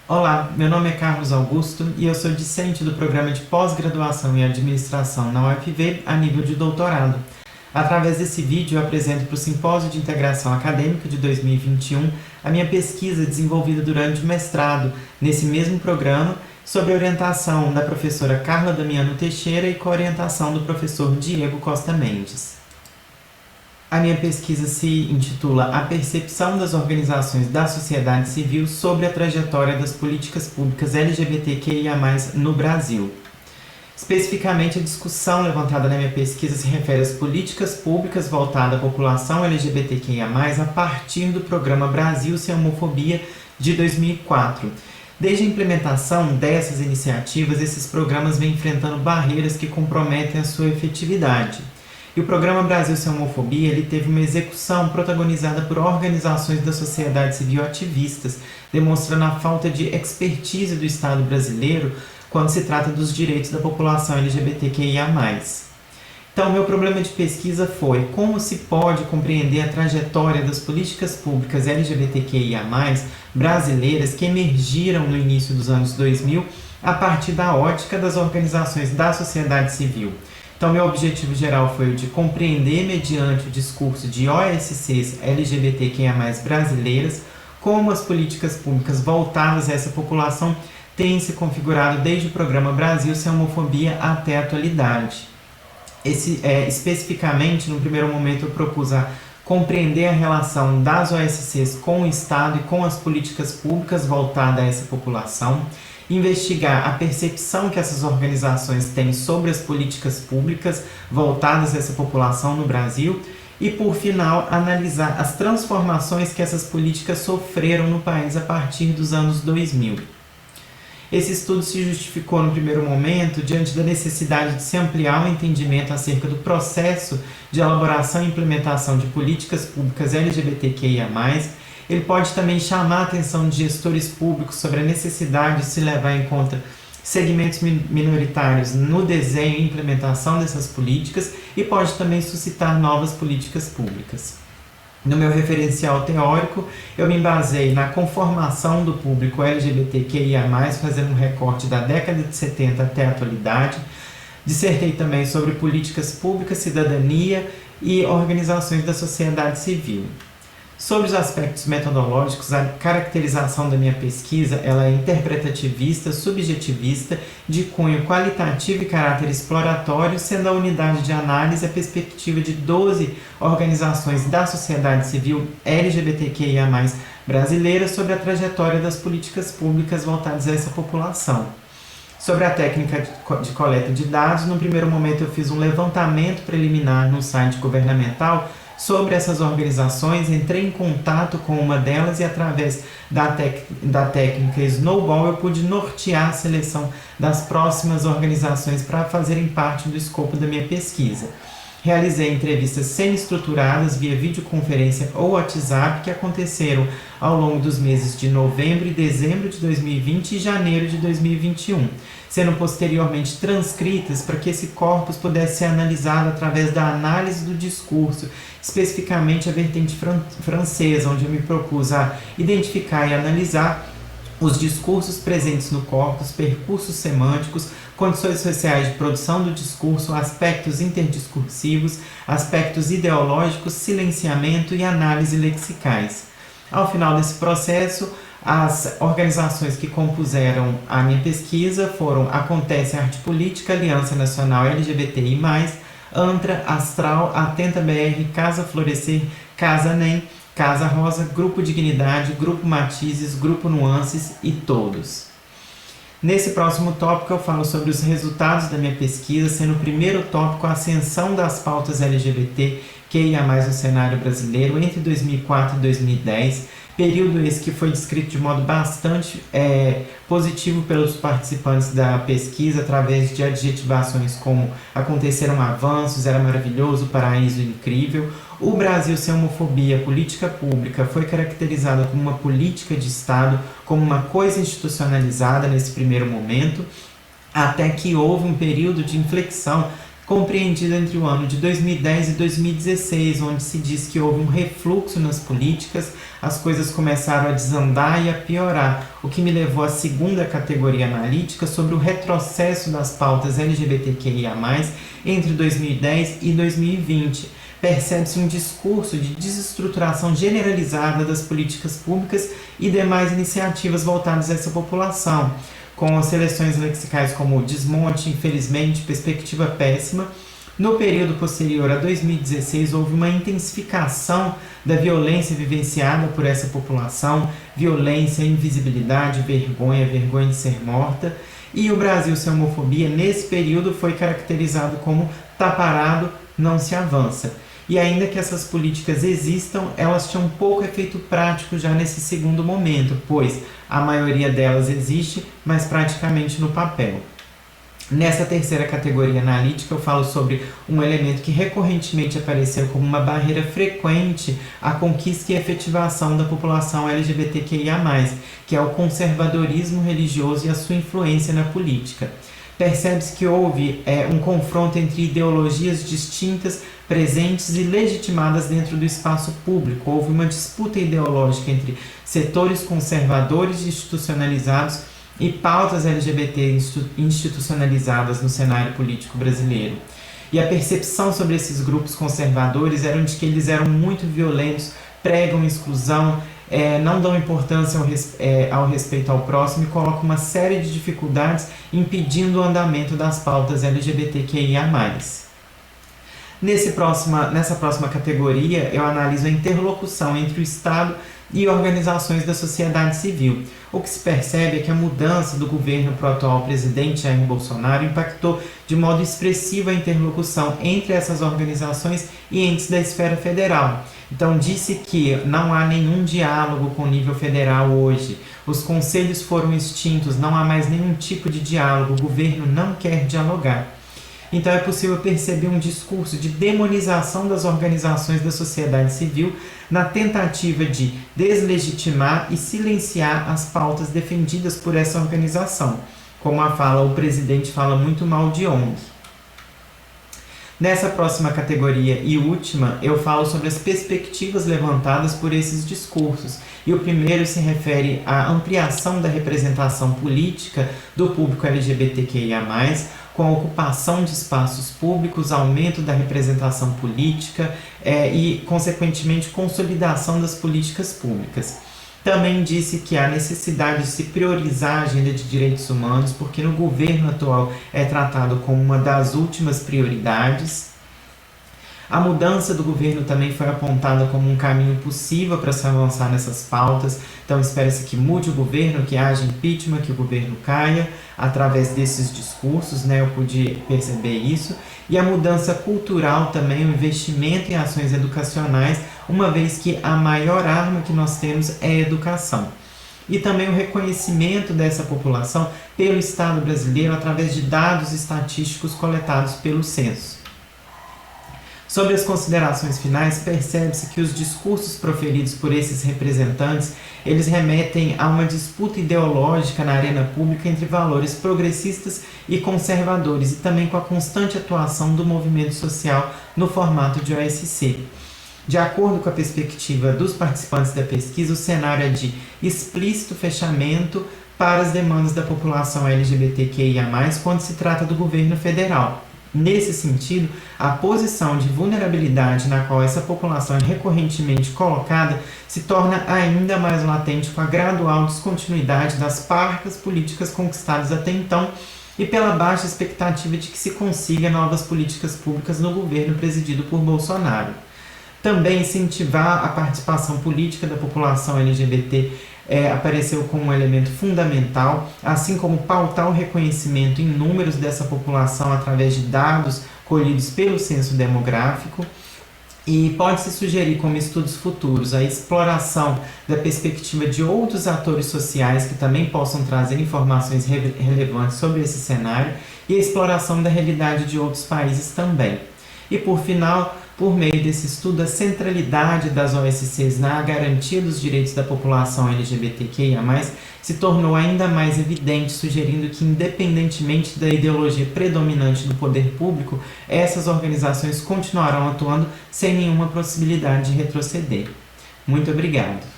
Olá, meu nome é Carlos Augusto e eu sou discente do programa de pós-graduação em administração na UFV a nível de doutorado. Através desse vídeo eu apresento para o Simpósio de Integração Acadêmica de 2021 a minha pesquisa desenvolvida durante o mestrado nesse mesmo programa, sob a orientação da professora Carla Damiano Teixeira e com a orientação do professor Diego Costa Mendes. A minha pesquisa se intitula A Percepção das Organizações da Sociedade Civil sobre a Trajetória das Políticas Públicas LGBTQIA+, no Brasil. Especificamente, a discussão levantada na minha pesquisa se refere às políticas públicas voltadas à população LGBTQIA+, a partir do programa Brasil Sem Homofobia de 2004. Desde a implementação dessas iniciativas, esses programas vêm enfrentando barreiras que comprometem a sua efetividade. E o programa Brasil Sem Homofobia ele teve uma execução protagonizada por organizações da sociedade civil ativistas, demonstrando a falta de expertise do Estado brasileiro quando se trata dos direitos da população LGBTQIA+. Então, meu problema de pesquisa foi como se pode compreender a trajetória das políticas públicas LGBTQIA+, brasileiras que emergiram no início dos anos 2000 a partir da ótica das organizações da sociedade civil. Então, meu objetivo geral foi o de compreender, mediante o discurso de OSCs LGBTQIA+, brasileiras, como as políticas públicas voltadas a essa população têm se configurado desde o programa Brasil Sem Homofobia até a atualidade. Especificamente, no primeiro momento, eu propus compreender a relação das OSCs com o Estado e com as políticas públicas voltadas a essa população, investigar a percepção que essas organizações têm sobre as políticas públicas voltadas a essa população no Brasil e, por final, analisar as transformações que essas políticas sofreram no país a partir dos anos 2000. Esse estudo se justificou no primeiro momento diante da necessidade de se ampliar o entendimento acerca do processo de elaboração e implementação de políticas públicas LGBTQIA+. Ele pode também chamar a atenção de gestores públicos sobre a necessidade de se levar em conta segmentos minoritários no desenho e implementação dessas políticas e pode também suscitar novas políticas públicas. No meu referencial teórico, eu me basei na conformação do público LGBTQIA+, fazendo um recorte da década de 70 até a atualidade. Dissertei também sobre políticas públicas, cidadania e organizações da sociedade civil. Sobre os aspectos metodológicos, a caracterização da minha pesquisa ela é interpretativista, subjetivista, de cunho qualitativo e caráter exploratório, sendo a unidade de análise a perspectiva de 12 organizações da sociedade civil LGBTQIA+, brasileira sobre a trajetória das políticas públicas voltadas a essa população. Sobre a técnica de coleta de dados, no primeiro momento eu fiz um levantamento preliminar no site governamental sobre essas organizações, entrei em contato com uma delas e através da técnica Snowball eu pude nortear a seleção das próximas organizações para fazerem parte do escopo da minha pesquisa. Realizei entrevistas semi-estruturadas via videoconferência ou WhatsApp que aconteceram ao longo dos meses de novembro e dezembro de 2020 e janeiro de 2021, sendo posteriormente transcritas para que esse corpus pudesse ser analisado através da análise do discurso, especificamente a vertente francesa, onde eu me propus a identificar e analisar os discursos presentes no corpus, percursos semânticos, condições sociais de produção do discurso, aspectos interdiscursivos, aspectos ideológicos, silenciamento e análise lexicais. Ao final desse processo, as organizações que compuseram a minha pesquisa foram Acontece Arte Política, Aliança Nacional LGBTI+, ANTRA, Astral, Atenta BR, Casa Florescer, Casa NEM, Casa Rosa, Grupo Dignidade, Grupo Matizes, Grupo Nuances e todos. Nesse próximo tópico eu falo sobre os resultados da minha pesquisa, sendo o primeiro tópico a ascensão das pautas LGBTQIA+, no cenário brasileiro entre 2004 e 2010, período esse que foi descrito de modo bastante positivo pelos participantes da pesquisa, através de adjetivações como aconteceram avanços, era maravilhoso, paraíso incrível. O Brasil Sem Homofobia, política pública, foi caracterizada como uma política de Estado, como uma coisa institucionalizada nesse primeiro momento, até que houve um período de inflexão compreendido entre o ano de 2010 e 2016, onde se diz que houve um refluxo nas políticas, as coisas começaram a desandar e a piorar, o que me levou à segunda categoria analítica sobre o retrocesso das pautas LGBTQIA+, entre 2010 e 2020. Percebe-se um discurso de desestruturação generalizada das políticas públicas e demais iniciativas voltadas a essa população, com seleções lexicais como desmonte, infelizmente, perspectiva péssima. No período posterior a 2016, houve uma intensificação da violência vivenciada por essa população, violência, invisibilidade, vergonha de ser morta, e o Brasil sem homofobia, nesse período, foi caracterizado como tá parado, não se avança. E ainda que essas políticas existam, elas tinham pouco efeito prático já nesse segundo momento, pois a maioria delas existe, mas praticamente no papel. Nessa terceira categoria analítica, eu falo sobre um elemento que recorrentemente apareceu como uma barreira frequente à conquista e efetivação da população LGBTQIA+, que é o conservadorismo religioso e a sua influência na política. Percebe-se que houve um confronto entre ideologias distintas, presentes e legitimadas dentro do espaço público. Houve uma disputa ideológica entre setores conservadores institucionalizados e pautas LGBT institucionalizadas no cenário político brasileiro. E a percepção sobre esses grupos conservadores era de que eles eram muito violentos, pregam exclusão, não dão importância ao respeito ao próximo e colocam uma série de dificuldades impedindo o andamento das pautas LGBTQIA+. Nessa próxima categoria, eu analiso a interlocução entre o Estado e organizações da sociedade civil. O que se percebe é que a mudança do governo para o atual presidente Jair Bolsonaro impactou de modo expressivo a interlocução entre essas organizações e entes da esfera federal. Então, disse que não há nenhum diálogo com o nível federal hoje, os conselhos foram extintos, não há mais nenhum tipo de diálogo, o governo não quer dialogar. Então é possível perceber um discurso de demonização das organizações da sociedade civil na tentativa de deslegitimar e silenciar as pautas defendidas por essa organização. Como o presidente fala muito mal de ONG. Nessa próxima categoria e última, eu falo sobre as perspectivas levantadas por esses discursos. E o primeiro se refere à ampliação da representação política do público LGBTQIA+, com a ocupação de espaços públicos, aumento da representação política e, consequentemente, consolidação das políticas públicas. Também disse que há necessidade de se priorizar a agenda de direitos humanos, porque no governo atual é tratado como uma das últimas prioridades. A mudança do governo também foi apontada como um caminho possível para se avançar nessas pautas. Então espera-se que mude o governo, que haja impeachment, que o governo caia, através desses discursos, eu pude perceber isso. E a mudança cultural também, o investimento em ações educacionais, uma vez que a maior arma que nós temos é a educação. E também o reconhecimento dessa população pelo Estado brasileiro através de dados estatísticos coletados pelo censo. Sobre as considerações finais, percebe-se que os discursos proferidos por esses representantes, eles remetem a uma disputa ideológica na arena pública entre valores progressistas e conservadores e também com a constante atuação do movimento social no formato de OSC. De acordo com a perspectiva dos participantes da pesquisa, o cenário é de explícito fechamento para as demandas da população LGBTQIA+, quando se trata do governo federal. Nesse sentido, a posição de vulnerabilidade na qual essa população é recorrentemente colocada se torna ainda mais latente com a gradual descontinuidade das parcas políticas conquistadas até então e pela baixa expectativa de que se consiga novas políticas públicas no governo presidido por Bolsonaro. Também incentivar a participação política da população LGBT apareceu como um elemento fundamental, assim como pautar o reconhecimento em números dessa população através de dados colhidos pelo censo demográfico. E pode-se sugerir como estudos futuros a exploração da perspectiva de outros atores sociais que também possam trazer informações relevantes sobre esse cenário e a exploração da realidade de outros países também. E por final, Por meio desse estudo, a centralidade das OSCs na garantia dos direitos da população LGBTQIA+, se tornou ainda mais evidente, sugerindo que, independentemente da ideologia predominante do poder público, essas organizações continuarão atuando sem nenhuma possibilidade de retroceder. Muito obrigado.